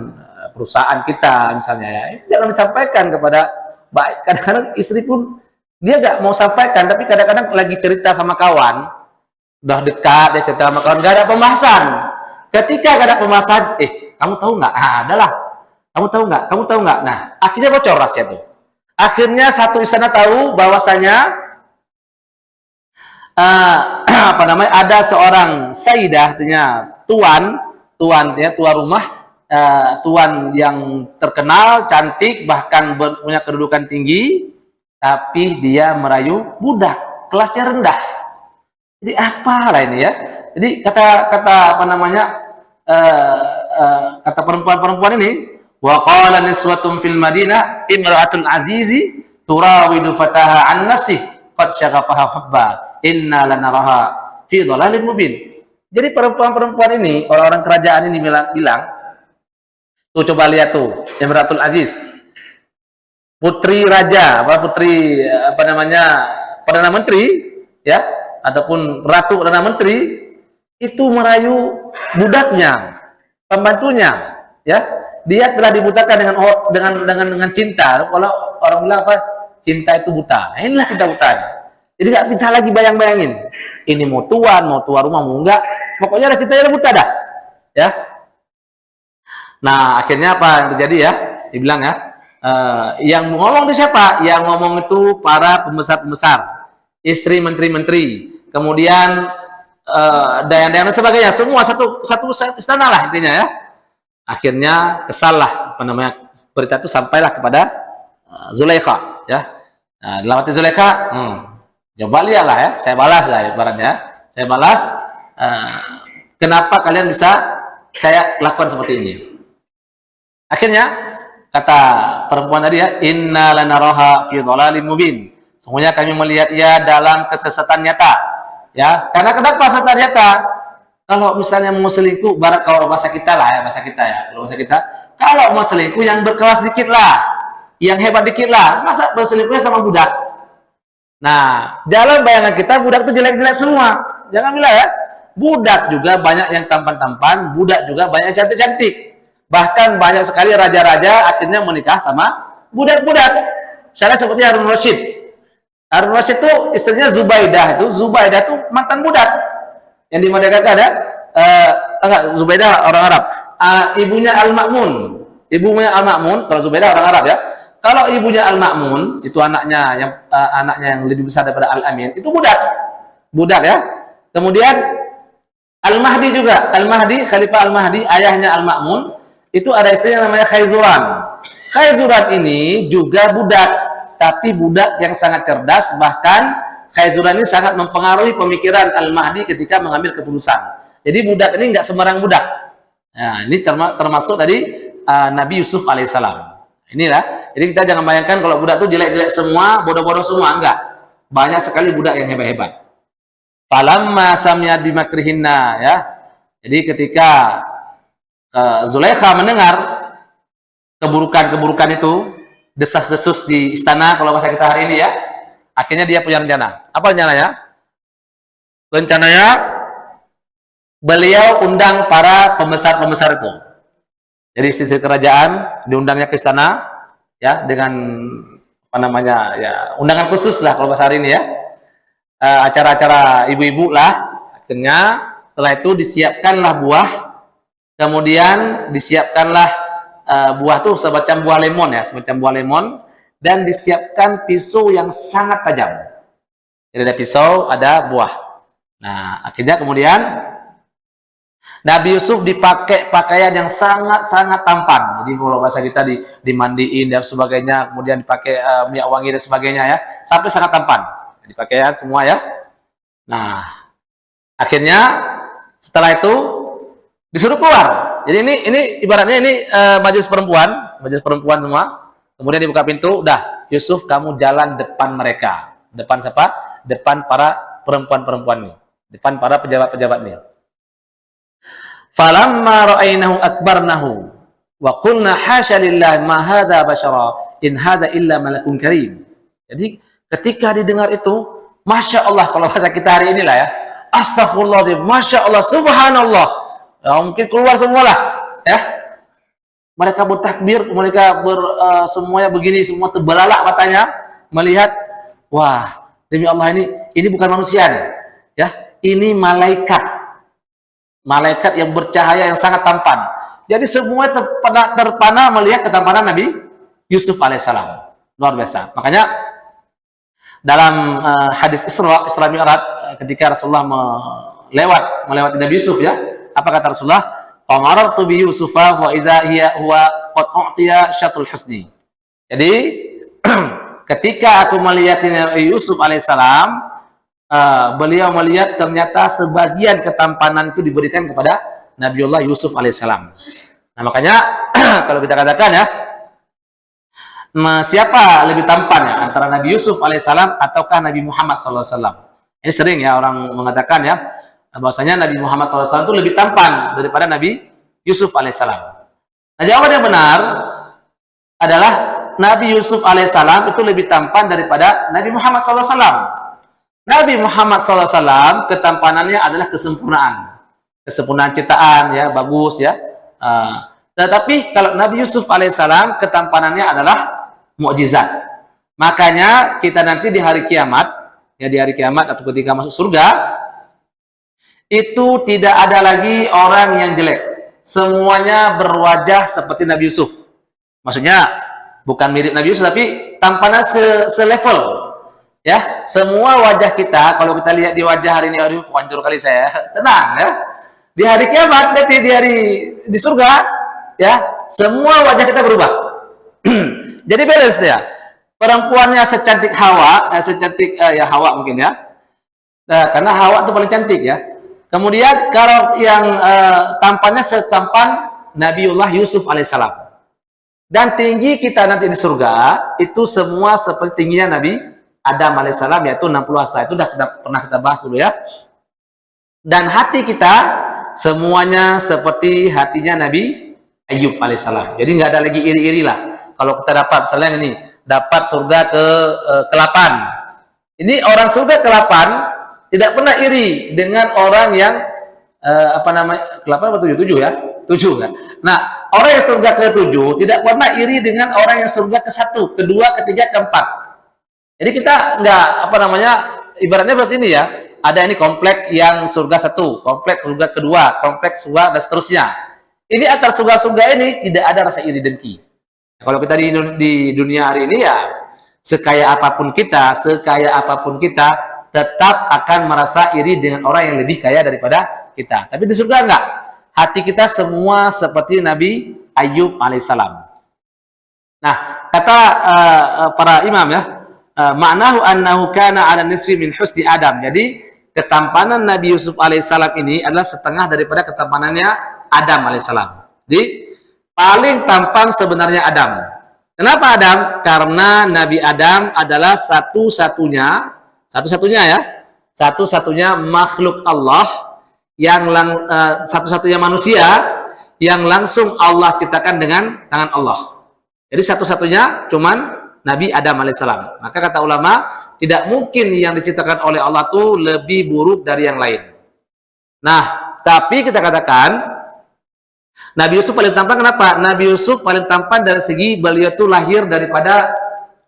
perusahaan kita misalnya ya. Itu jangan disampaikan kepada baik. Kadang-kadang istri pun dia nggak mau sampaikan, tapi kadang-kadang lagi cerita sama kawan, udah dekat dia cerita sama kawan, nggak ada pembahasan. Ketika nggak ada pembahasan, kamu tahu nggak? Adalah, kamu tahu nggak? Nah, akhirnya bocor rahasia itu. Akhirnya satu istana tahu bahwasanya ada seorang sayyidah, artinya tuan rumah, tuan yang terkenal, cantik, bahkan punya kedudukan tinggi. Tapi dia merayu budak, kelasnya rendah. Jadi apalah ini ya? Jadi kata perempuan ini, wa qala niswatun fil madinah imra'atul azizi turawidu fataha an nafsih qad syaghafaha hubba inna lanaraha fi dhalalin mubin. Jadi perempuan-perempuan ini, orang-orang kerajaan ini bilang, tuh coba lihat tuh, Imratul Aziz, putri raja, perdana menteri ya, ataupun ratu perdana menteri itu merayu budaknya, pembantunya ya. Dia telah dibutakan dengan cinta. Kalau orang bilang apa? Cinta itu buta. Nah, inilah cinta buta. Jadi nggak bisa lagi bayang-bayangin. Ini mau tuan rumah mau enggak, pokoknya ada cintanya buta dah. Ya. Nah, akhirnya apa yang terjadi ya? Dibilang ya, yang ngomong itu siapa? Yang ngomong itu para pembesar-pembesar, istri menteri-menteri, kemudian dayan-dayan dan sebagainya, semua satu istana lah intinya ya. Akhirnya kesalah berita itu sampailah kepada Zulaikha ya. Nah, dalam hati Zulaikha, coba lihatlah ya, saya balas lah ibaratnya. Saya balas, kenapa kalian bisa saya lakukan seperti ini? Akhirnya kata perempuan tadi ya, inna lanaraha fi dhalalin mubin. Sungguhnya kami melihat ia dalam kesesatan nyata. Ya, karena kenapa kesesatan nyata? Kalau misalnya mau selingkuh, kalau bahasa kita lah ya, kalau mau selingkuh yang berkelas dikit lah, yang hebat dikit lah. Masa berselingkuhnya sama budak? Nah, jalan bayangan kita budak itu jelek-jelek semua. Jangan bilang ya, budak juga banyak yang tampan-tampan, budak juga banyak yang cantik-cantik. Bahkan banyak sekali raja-raja akhirnya menikah sama budak-budak. Misalnya seperti Harun Rashid. Harun Rashid itu istrinya Zubaidah itu mantan budak yang dimerdekakan ya. Zubaidah orang Arab. Ibunya Al-Ma'mun. Kalau Zubaidah orang Arab ya. Kalau ibunya Al-Ma'mun itu anaknya yang lebih besar daripada Al-Amin, itu budak ya. Kemudian Al-Mahdi juga, Khalifah Al-Mahdi, ayahnya Al-Ma'mun, itu ada istrinya namanya Khayzuran. Khayzuran ini juga budak, tapi budak yang sangat cerdas. Bahkan Khayzuran ini sangat mempengaruhi pemikiran Al-Mahdi ketika mengambil keputusan. Jadi budak ini nggak sembarang budak. Nah, ini termasuk tadi Nabi Yusuf alaihissalam. Inilah. Jadi kita jangan bayangkan kalau budak itu jelek-jelek semua, bodoh-bodoh semua, enggak. Banyak sekali budak yang hebat-hebat. Falamma samiyat bimakrihinna ya. Jadi ketika Zulaikha mendengar keburukan itu, desas-desus di istana kalau bahasa kita hari ini ya, akhirnya dia punya rencana. Apa rencananya? Rencananya beliau undang para pembesar-pembesar itu. Jadi istri kerajaan diundangnya ke istana ya dengan undangan khusus lah kalau bahasa hari ini ya. Acara-acara ibu-ibu lah. Akhirnya setelah itu disiapkanlah buah. Kemudian disiapkanlah buah tuh semacam buah lemon, dan disiapkan pisau yang sangat tajam. Jadi ada pisau, ada buah. Nah, akhirnya kemudian Nabi Yusuf dipakai pakaian yang sangat-sangat tampan. Jadi kalau bahasa kita dimandiin dan sebagainya, kemudian dipakai minyak wangi dan sebagainya ya, sampai sangat tampan. Dipakaian semua ya. Nah, akhirnya setelah itu Disuruh keluar. Jadi ini ibaratnya ini majelis perempuan semua. Kemudian dibuka pintu, udah, Yusuf kamu jalan depan mereka. Depan siapa? Depan para perempuan-perempuan ini. Depan para pejabat-pejabat ini. Falamma ra'aynahu akbarnahu wa qulna hasya lillah ma hadza basyara in hadza illa malakun karim. Jadi ketika didengar itu, Masya Allah, kalau bahasa kita hari inilah ya, astagfirullahaladzim, Masya Allah, subhanallah, ya, mungkin keluar semualah ya, mereka bertakbir, mereka semuanya begini, semua terbelalak matanya melihat, wah, demi Allah, ini bukan manusia nih, ya, ini malaikat yang bercahaya, yang sangat tampan. Jadi semua terpana melihat ketampanan Nabi Yusuf alaihissalam. Luar biasa. Makanya dalam hadis Isra Mi'raj, ketika Rasulullah melewati Nabi Yusuf, ya, apa kata Rasulullah? Famarartu bi Yusufa wa idza huwa qad u'tiya syatul husni. Jadi ketika aku melihat Nabi Yusuf alaihissalam, beliau melihat ternyata sebagian ketampanan itu diberikan kepada Nabiullah Yusuf alaihissalam. Nah, makanya kalau kita katakan ya, siapa lebih tampan ya, antara Nabi Yusuf alaihissalam ataukah Nabi Muhammad SAW? Ini sering ya orang mengatakan ya, bahwasanya Nabi Muhammad SAW itu lebih tampan daripada Nabi Yusuf alaihissalam. Nah, jawaban yang benar adalah Nabi Yusuf alaihissalam itu lebih tampan daripada Nabi Muhammad SAW. Nabi Muhammad SAW ketampanannya adalah kesempurnaan ciptaan, ya, bagus ya. Tetapi kalau Nabi Yusuf alaihissalam ketampanannya adalah mukjizat. Makanya kita nanti di hari kiamat, ya, di hari kiamat atau ketika masuk surga, itu tidak ada lagi orang yang jelek. Semuanya berwajah seperti Nabi Yusuf. Maksudnya bukan mirip Nabi Yusuf, tapi tampanan selevel. Ya, semua wajah kita, kalau kita lihat di wajah hari ini, aduh, hancur kali saya. Tenang ya. Di hari kiamat, nanti di surga, ya, semua wajah kita berubah. Jadi balance ya. Perempuannya secantik Hawa, ya Hawa mungkin ya. Nah, karena Hawa itu paling cantik ya. Kemudian kalau yang tampannya setampan Nabiullah Yusuf alaihissalam. Dan tinggi kita nanti di surga itu semua seperti tingginya Nabi Adam alaihissalam, yaitu 60 hasta. Itu pernah kita bahas dulu ya. Dan hati kita semuanya seperti hatinya Nabi Ayub alaihissalam. Jadi nggak ada lagi iri-iri lah. Kalau kita dapat, misalnya ini, dapat surga ke-8. Ini orang surga ke-8 tidak pernah iri dengan orang yang ke-8 atau 7 ya? 7 ya. Nah, orang yang surga ke-7 tidak pernah iri dengan orang yang surga ke-1, ke-2, ke-3, ke-4. Jadi kita nggak ibaratnya berarti ini ya, ada ini komplek yang surga 1, komplek surga kedua, komplek surga dan seterusnya. Ini antar surga-surga ini tidak ada rasa iri dengki. Kalau kita di dunia hari ini ya, sekaya apapun kita, tetap akan merasa iri dengan orang yang lebih kaya daripada kita. Tapi di surga enggak. Hati kita semua seperti Nabi Ayub alaihissalam. Nah, kata para imam ya, ma'nahu annahu kana 'ala nisfi min husni Adam. Jadi ketampanan Nabi Yusuf alaihissalam ini adalah setengah daripada ketampanannya Adam alaihissalam. Jadi paling tampan sebenarnya Adam. Kenapa Adam? Karena Nabi Adam adalah satu-satunya makhluk Allah yang satu-satunya manusia yang langsung Allah ciptakan dengan tangan Allah. Jadi satu-satunya cuman Nabi Adam alaihissalam. Maka kata ulama, tidak mungkin yang diciptakan oleh Allah itu lebih buruk dari yang lain. Nah, tapi kita katakan Nabi Yusuf paling tampan. Kenapa? Nabi Yusuf paling tampan dari segi beliau itu lahir daripada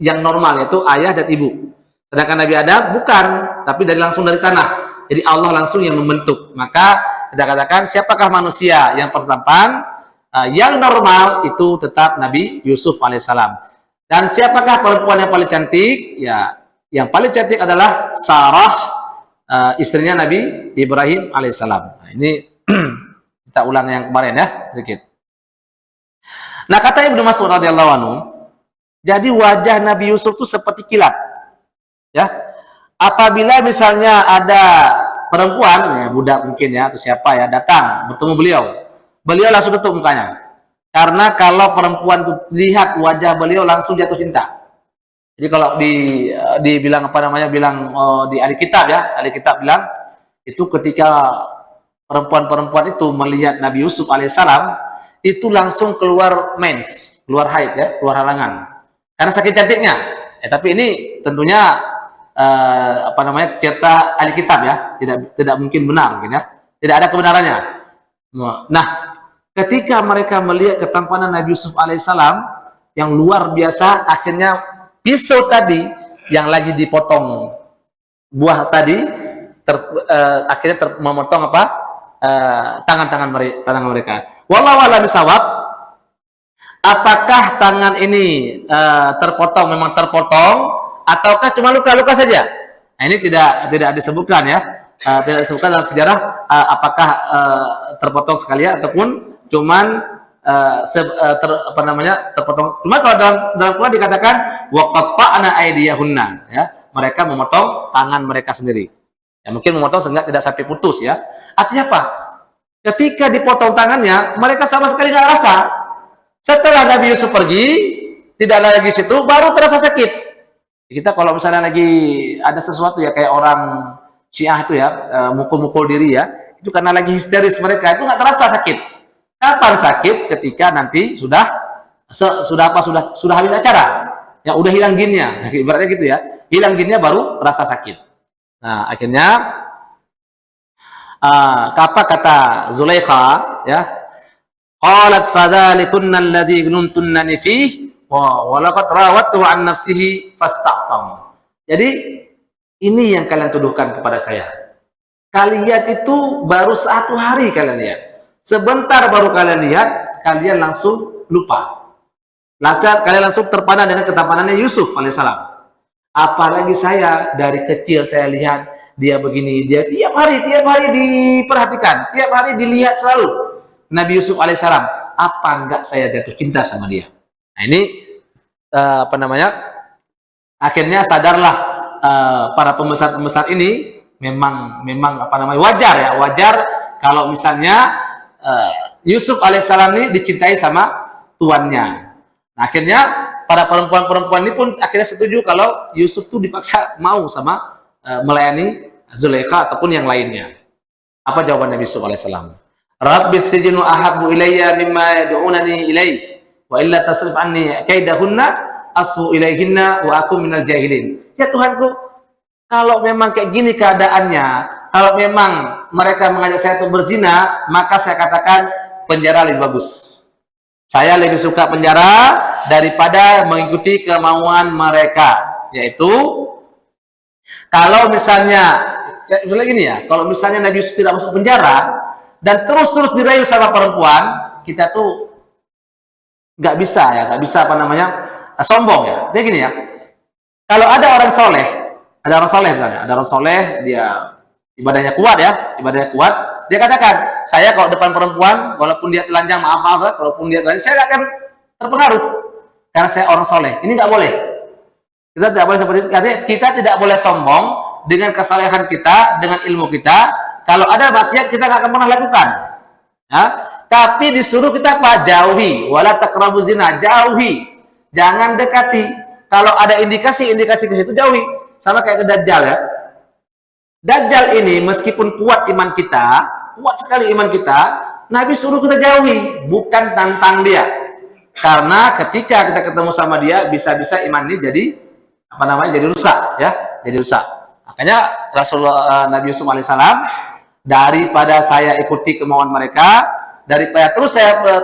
yang normal, yaitu ayah dan ibu. Sedangkan Nabi Adam bukan, tapi langsung dari tanah. Jadi Allah langsung yang membentuk. Maka kita katakan siapakah manusia yang tertampan? Yang normal itu tetap Nabi Yusuf alaihissalam. Dan siapakah perempuan yang paling cantik? Ya, yang paling cantik adalah Sarah, istrinya Nabi Ibrahim alaihissalam. Nah, ini kita ulang yang kemarin ya, sedikit. Nah, kata Ibnu Mas'ud radhiyallahu anhu, jadi wajah Nabi Yusuf itu seperti kilat. Ya. Apabila misalnya ada perempuan, ya budak mungkin ya, atau siapa ya, datang bertemu beliau, beliau langsung tutup mukanya. Karena kalau perempuan itu lihat wajah beliau langsung jatuh cinta. Jadi kalau dibilang apa namanya, bilang di ahli kitab ya, ahli kitab bilang itu ketika perempuan-perempuan itu melihat Nabi Yusuf alaihissalam itu langsung keluar mens, keluar haid ya, keluar halangan. Karena saking cantiknya. Tapi ini tentunya apa namanya, cerita ahli kitab ya, tidak mungkin benar mungkin ya. Tidak ada kebenarannya. Nah, ketika mereka melihat ketampanan Nabi Yusuf alaihissalam yang luar biasa, akhirnya pisau tadi yang lagi dipotong buah tadi akhirnya memotong apa tangan-tangan mereka. Wallahu a'lam bishawab. Apakah tangan ini terpotong, memang terpotong, ataukah cuma luka-luka saja? Nah, ini tidak disebutkan ya. Tidak disebutkan dalam sejarah apakah terpotong sekalian ataupun cuman apa namanya, terpotong. Cuma kalau dalam Quran dikatakan waqatta'na aydiyahunna ya, mereka memotong tangan mereka sendiri. Ya, mungkin memotong sehingga tidak sampai putus ya. Artinya apa? Ketika dipotong tangannya, mereka sama sekali nggak rasa. Setelah Nabi Yusuf pergi, tidak lagi situ, baru terasa sakit. Kita kalau misalnya lagi ada sesuatu ya, kayak orang Syiah itu ya, mukul-mukul diri ya, itu karena lagi histeris mereka, itu nggak terasa sakit. Kapan sakit? Ketika nanti sudah habis acara, ya udah hilang ginnya, ibaratnya gitu ya, hilang ginnya baru rasa sakit. Nah, akhirnya apa kata Zulaikha ya? Qalat fadzalikunna alladhi gununtunnani fihi wa laqad rawattu an nafsihi fasta'sam. Jadi ini yang kalian tuduhkan kepada saya. Kalian itu baru 1 hari kalian lihat. Sebentar baru kalian lihat, kalian langsung lupa. Kalian langsung terpana dengan ketampanannya Yusuf alaihissalam. Apalagi saya dari kecil saya lihat dia begini, dia tiap hari diperhatikan, tiap hari dilihat selalu. Nabi Yusuf alaihissalam, apa enggak saya jatuh cinta sama dia? Nah, ini apa namanya? Akhirnya sadarlah para pembesar-pembesar ini memang apa namanya, wajar kalau misalnya Yusuf alaihissalam ini dicintai sama tuannya. Nah, akhirnya para perempuan-perempuan ini pun akhirnya setuju kalau Yusuf tuh dipaksa mau sama melayani Zulaikha ataupun yang lainnya. Apa jawaban Nabi Yusuf alaihissalam? Rabbis sijnu ahabbu ilayya mimma yad'unani ilaih wa illa tasrif anni kaidahunna asu ilaihinna wa aku minal jahilin. Ya Tuhanku, kalau memang kayak gini keadaannya, kalau memang mereka mengajak saya untuk berzina, maka saya katakan penjara lebih bagus. Saya lebih suka penjara daripada mengikuti kemauan mereka, yaitu kalau misalnya gini ya, kalau misalnya Nabi Yusuf tidak masuk penjara dan terus dirayu sama perempuan, kita tuh nggak bisa apa namanya, sombong ya. Jadi gini ya, kalau ada orang soleh misalnya, ada orang soleh, dia ibadahnya kuat, dia katakan, saya kalau depan perempuan, walaupun dia telanjang, maaf, walaupun dia telanjang, saya nggak akan terpengaruh, karena saya orang soleh. Ini nggak boleh. Kita tidak boleh seperti itu. Artinya kita tidak boleh sombong dengan kesalehan kita, dengan ilmu kita. Kalau ada maksiat kita nggak akan pernah lakukan. Ya? Tapi disuruh kita apa? Jauhi. Wala taqrabu zina, jauhi. Jangan dekati. Kalau ada indikasi ke situ, jauhi. Sama kayak ke Dajjal ya. Dajjal ini meskipun kuat iman kita, kuat sekali iman kita, Nabi suruh kita jauhi, bukan tantang dia. Karena ketika kita ketemu sama dia, bisa-bisa iman ini jadi apa namanya? Jadi rusak ya, jadi rusak. Makanya Rasulullah Nabi Yusuf alaihissalam, daripada saya ikuti kemauan mereka, daripada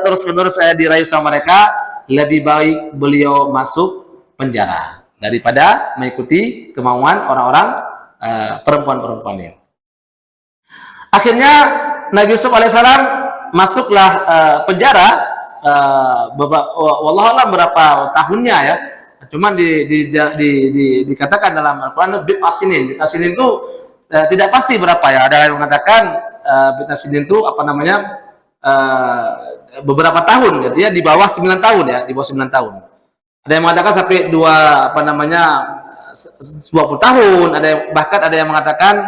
terus-menerus saya dirayu sama mereka, lebih baik beliau masuk penjara daripada mengikuti kemauan orang-orang perempuan-perempuan ini. Akhirnya Nabi Yusuf alaihissalam masuklah penjara, wallahualam berapa tahunnya ya. Cuman dikatakan dalam Al-Quran bid'ah sinin. Bid'ah sinin itu tidak pasti berapa ya. Ada yang mengatakan bid'ah sinin itu apa namanya, beberapa tahun, gitu ya, di bawah 9 tahun ya, di bawah 9 tahun. Ada yang mengatakan sampai 20 tahun, bahkan ada yang mengatakan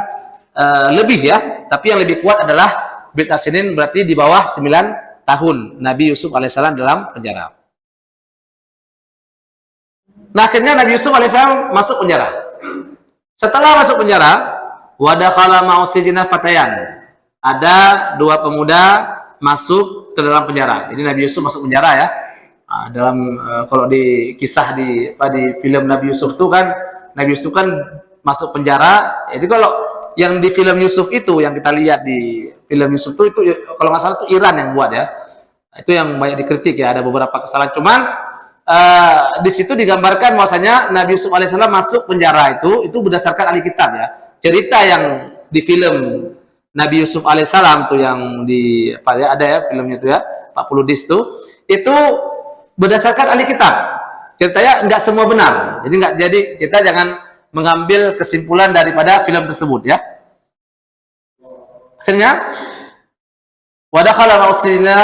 lebih ya. Tapi yang lebih kuat adalah bid'ah sinin berarti di bawah 9 tahun Nabi Yusuf alaihissalam dalam penjara. Nah, akhirnya Nabi Yusuf alaihissalam masuk penjara. Setelah masuk penjara, wadakhala ma'usijina fatayan. Ada dua pemuda masuk ke dalam penjara. Jadi Nabi Yusuf masuk penjara ya. Kalau di kisah di film Nabi Yusuf itu kan, Nabi Yusuf kan masuk penjara. Jadi kalau yang di film Yusuf itu, yang kita lihat di film Yusuf itu kalau nggak salah itu Iran yang buat ya. Itu yang banyak dikritik ya, ada beberapa kesalahan. Cuman di situ digambarkan bahwasanya Nabi Yusuf alaihissalam masuk penjara itu berdasarkan ahli kitab ya. Cerita yang di film Nabi Yusuf alaihissalam tuh yang di ada ya filmnya itu ya 40 dis itu berdasarkan ahli kitab. Ceritanya enggak semua benar. Jadi kita jangan mengambil kesimpulan daripada film tersebut ya. Akhirnya wadakhala ma'usina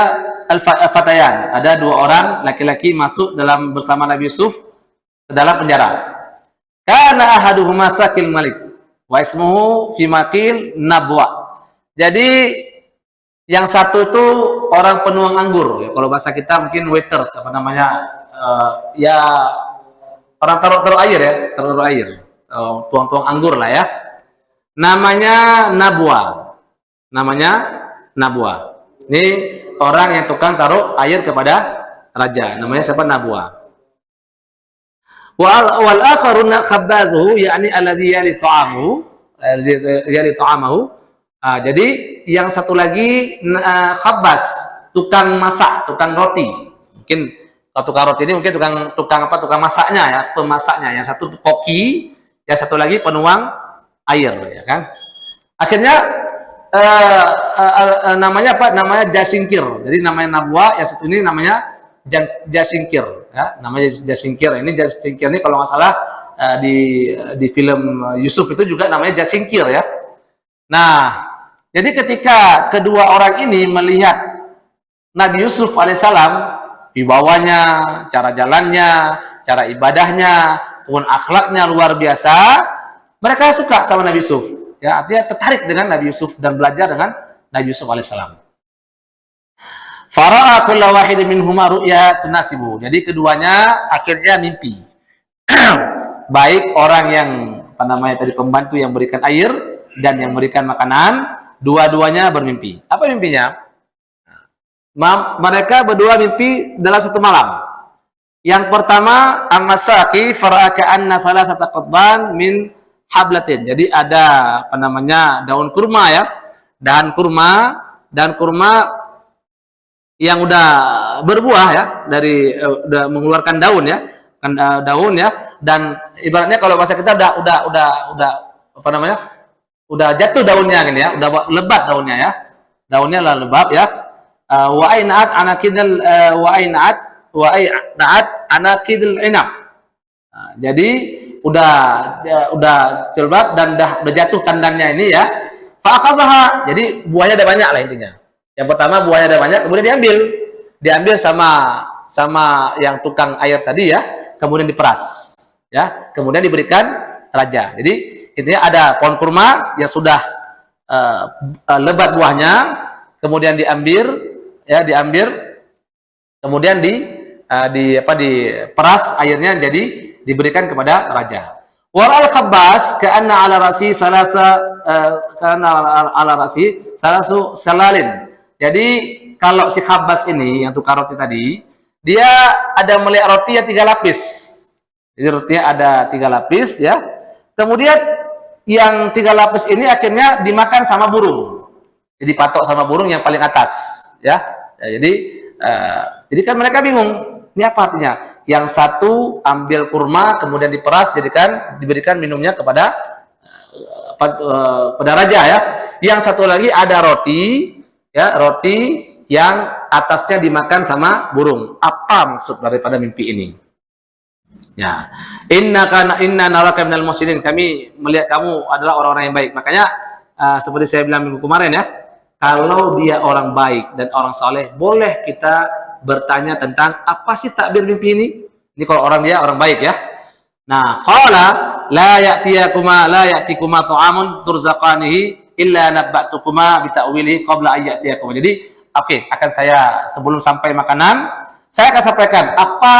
al-fatayan. Ada dua orang laki-laki masuk bersama Nabi Yusuf ke dalam penjara. Kana ahaduhuma sakil malik wa ismuhu fi maqil nabwa. Jadi yang satu itu orang penuang anggur ya. Kalau bahasa kita mungkin waiters apa namanya ya orang taruh air ya, taruh air. Tuang-tuang anggur lah ya. Namanya Nabwa. Ini orang yang tukang taruh air kepada raja. Namanya siapa? Nabwa. Wal akharuna khabbazuhu yakni alladhi yali ta'amahu. Jadi yang satu lagi khabbaz, tukang masak, tukang roti. Mungkin kalau tukang roti ini mungkin tukang masaknya ya, pemasaknya. Yang satu koki, yang satu lagi penuang air ya kan. Akhirnya namanya apa? Namanya Jasingkir. Jadi namanya Nabwa, yang satu ini namanya Jasingkir ya, namanya Jasingkir. Ini Jasingkir ini kalau nggak salah di film Yusuf itu juga namanya Jasingkir ya. Nah, jadi ketika kedua orang ini melihat Nabi Yusuf alaihissalam, wibawanya, cara jalannya, cara ibadahnya, pun akhlaknya luar biasa, mereka suka sama Nabi Yusuf. Ya, artinya tertarik dengan Nabi Yusuf dan belajar dengan Nabi Yusuf alaihissalam. Fara'a kullu wahidin minhuma ru'ya tunasibu. Jadi keduanya akhirnya mimpi. Baik orang yang tadi pembantu yang berikan air dan yang memberikan makanan, dua-duanya bermimpi. Apa mimpinya? Mereka berdua mimpi dalam satu malam. Yang pertama, an-nasaki fara'a ka'anna thalathata qadban min hablatin. Jadi ada daun kurma ya. Dan kurma yang udah berbuah ya, udah mengeluarkan daun ya. Daun ya, dan ibaratnya kalau bahasa kita udah jatuh daunnya gini ya, udah lebat daunnya ya. Daunnya lah lebat ya. Wa ainat anakidul inab. Jadi udah lebat dan udah jatuh tandannya ini ya. Fa'akhadhaha. Jadi buahnya ada banyak lah intinya. Yang pertama buahnya ada banyak, kemudian diambil sama yang tukang air tadi ya, kemudian diperas ya, kemudian diberikan raja. Jadi intinya ada pohon kurma yang sudah lebat buahnya, kemudian diambil, kemudian diperas airnya, jadi diberikan kepada raja. Wal khabbas ka'anna ala rasi salasu salalin. Jadi kalau si khabbas ini yang tukar roti tadi, dia ada melihat roti yang 3 lapis. Jadi rotinya ada 3 lapis ya. Kemudian yang 3 lapis ini akhirnya dimakan sama burung. Jadi patok sama burung yang paling atas ya. Jadi kan mereka bingung. Ini apa artinya? Yang satu ambil kurma kemudian diperas, diberikan minumnya kepada raja ya. Yang satu lagi ada roti ya, roti yang atasnya dimakan sama burung. Apa maksud daripada mimpi ini? Ya, inna naraka minal muhsinin. Kami melihat kamu adalah orang-orang yang baik. Makanya seperti saya bilang minggu kemarin ya, kalau dia orang baik dan orang saleh, boleh kita bertanya tentang apa sih takbir mimpi ini. Ini kalau dia orang baik ya. Nah, qala la ya'tikuma ta'amun turzaqanihi illa nabba'tukuma bita'wilihi qabla an ya'tiyakum. Jadi Oke, akan saya sebelum sampai makanan, saya akan sampaikan apa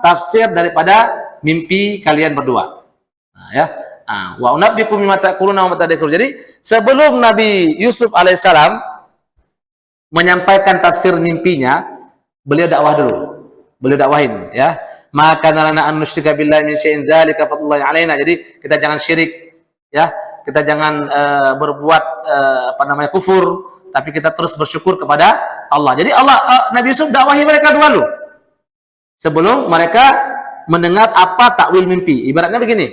tafsir daripada mimpi kalian berdua. Nah, ya. Wa unabbiukum mimma taquluna wa ma tadhkurun. Jadi, sebelum Nabi Yusuf alaihissalam menyampaikan tafsir mimpinya, beliau dakwah dulu. Beliau dakwahin, ya. Maka lana an nusyrika billahi min syai'in dzalika fadlullahi alaina. Jadi, kita jangan syirik, ya. Kita jangan berbuat kufur, tapi kita terus bersyukur kepada Allah. Jadi Nabi Yusuf dakwahi mereka dulu sebelum mereka mendengar apa takwil mimpi. Ibaratnya begini,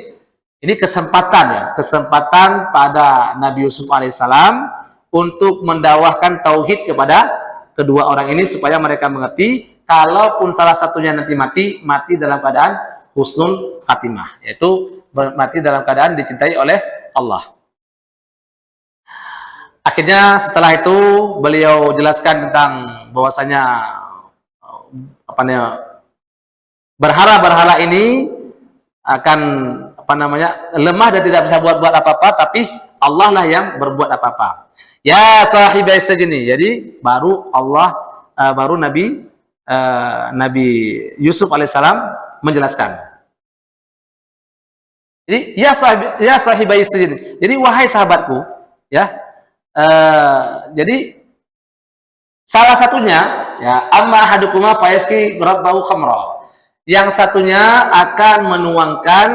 ini kesempatan ya, kesempatan pada Nabi Yusuf alaihissalam untuk mendakwahkan tauhid kepada kedua orang ini supaya mereka mengerti, kalaupun salah satunya nanti mati dalam keadaan husnul khatimah, yaitu mati dalam keadaan dicintai oleh Allah. Akhirnya setelah itu beliau jelaskan tentang bahwasanya berhala-berhala ini akan lemah dan tidak bisa buat apa-apa, tapi Allah lah yang berbuat apa-apa. Ya sahibai sejni. Jadi baru Nabi Yusuf alaihissalam menjelaskan. Jadi ya sahibai sejni. Jadi wahai sahabatku, ya. Jadi salah satunya ya amma ahadukuma fayaski rabbahu khamra. Yang satunya akan menuangkan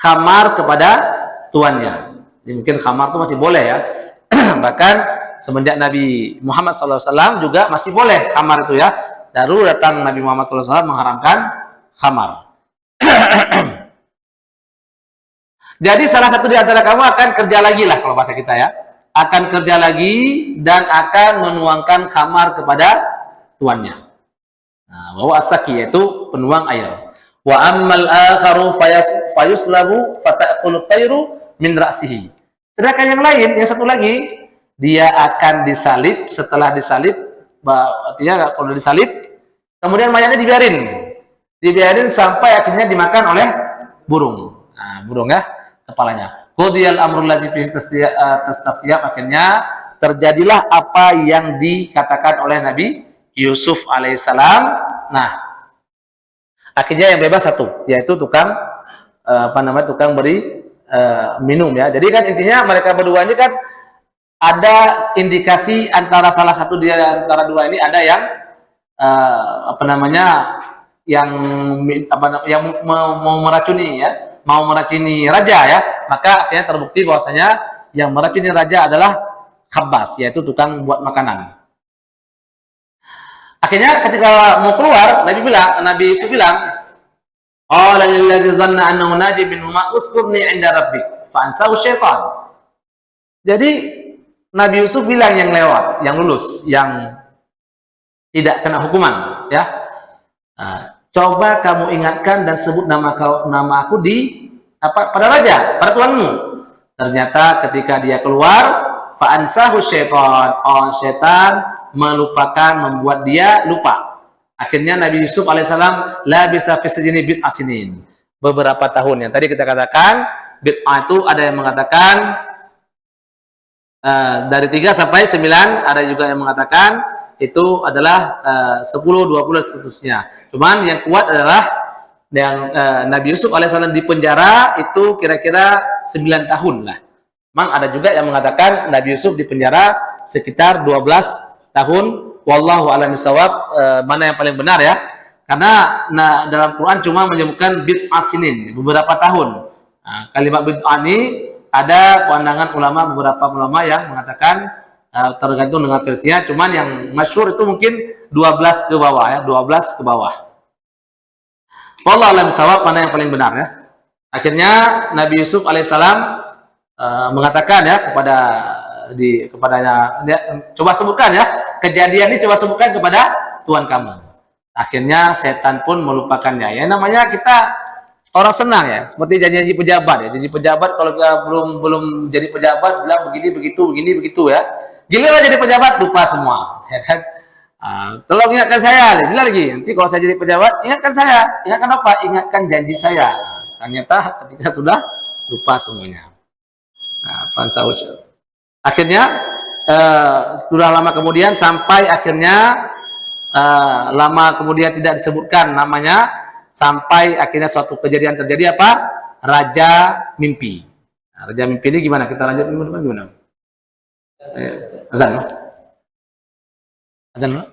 khamar kepada tuannya. Jadi mungkin khamar itu masih boleh ya. Bahkan semenjak Nabi Muhammad SAW juga masih boleh khamar itu ya. Baru datang Nabi Muhammad SAW mengharamkan khamar. Jadi salah satu di antara kamu akan kerja lagi lah kalau bahasa kita ya. Akan kerja lagi dan akan menuangkan khamar kepada tuannya. Nah, bahwa asaki yaitu penuang air. Wa ammal akharu fayuslabu fata'kulu tayru min ra'sihi. Sedangkan yang lain, yang satu lagi, dia akan disalib. Setelah disalib, artinya kalau disalib, kemudian mayatnya dibiarin sampai akhirnya dimakan oleh burung. Nah, burung ya, kepalanya. Qudiyal amrul ladzi fihi tastafiyab, akhirnya terjadilah apa yang dikatakan oleh Nabi Yusuf alaihissalam. Nah, akhirnya yang bebas satu, yaitu tukang beri minum ya. Jadi kan intinya mereka berdua ini kan ada indikasi antara salah satu di antara dua ini ada yang yang mau meracuni ya. Mau meracuni raja ya, maka akhirnya terbukti bahwasanya yang meracuni raja adalah khabbas, yaitu tukang buat makanan. Akhirnya ketika mau keluar, Nabi Yusuf bilang, "Qala lilladzi dhanna annahu najim minhuma uskurni 'inda rabbik fa ansahu syaitan." Jadi Nabi Yusuf bilang yang lewat, yang lulus, yang tidak kena hukuman, ya. Coba kamu ingatkan dan sebut nama aku pada raja, pada tuanmu. Ternyata ketika dia keluar, fa'ansahu syaitan, syaitan membuat dia lupa. Akhirnya Nabi Yusuf alaihissalam labisa fi sijni bid'a sinin, beberapa tahun. Yang tadi kita katakan bid'ah itu ada yang mengatakan dari 3 sampai 9, ada juga yang mengatakan itu adalah 10, 20 dan seterusnya. Cuman yang kuat adalah yang Nabi Yusuf alaihissalam di penjara itu kira-kira 9 tahun lah. Memang ada juga yang mengatakan Nabi Yusuf di penjara sekitar 12 tahun. Wallahu a'lam bishawab, mana yang paling benar ya. Karena dalam Quran cuma menyebutkan bid'ah sinin, beberapa tahun. Nah, kalimat bid'ah ini ada pandangan beberapa ulama yang mengatakan tergantung dengan versinya, cuman yang masyhur itu mungkin 12 ke bawah ya, 12 ke bawah. Wallahu a'lam bishawab, mana yang paling benar ya. Akhirnya Nabi Yusuf alaihissalam mengatakan ya kepadanya, coba sebutkan ya kejadian ini, coba sebutkan kepada Tuhan kamu. Akhirnya setan pun melupakannya. Ya namanya kita orang senang ya, seperti janji pejabat ya. Janji pejabat kalau kita belum jadi pejabat bilang begini begitu ya. Giliran jadi pejabat lupa semua, ya kan? Tolong ingatkan saya, bilang lagi. Nanti kalau saya jadi pejabat, ingatkan saya. Ingatkan apa? Ingatkan janji saya. Ternyata ketika sudah lupa semuanya. Akhirnya sudah lama kemudian sampai akhirnya lama kemudian tidak disebutkan namanya, sampai akhirnya suatu kejadian terjadi apa? Raja mimpi. Nah, raja mimpi ini gimana? Kita lanjut dulu gimana? Azan, azan dulu.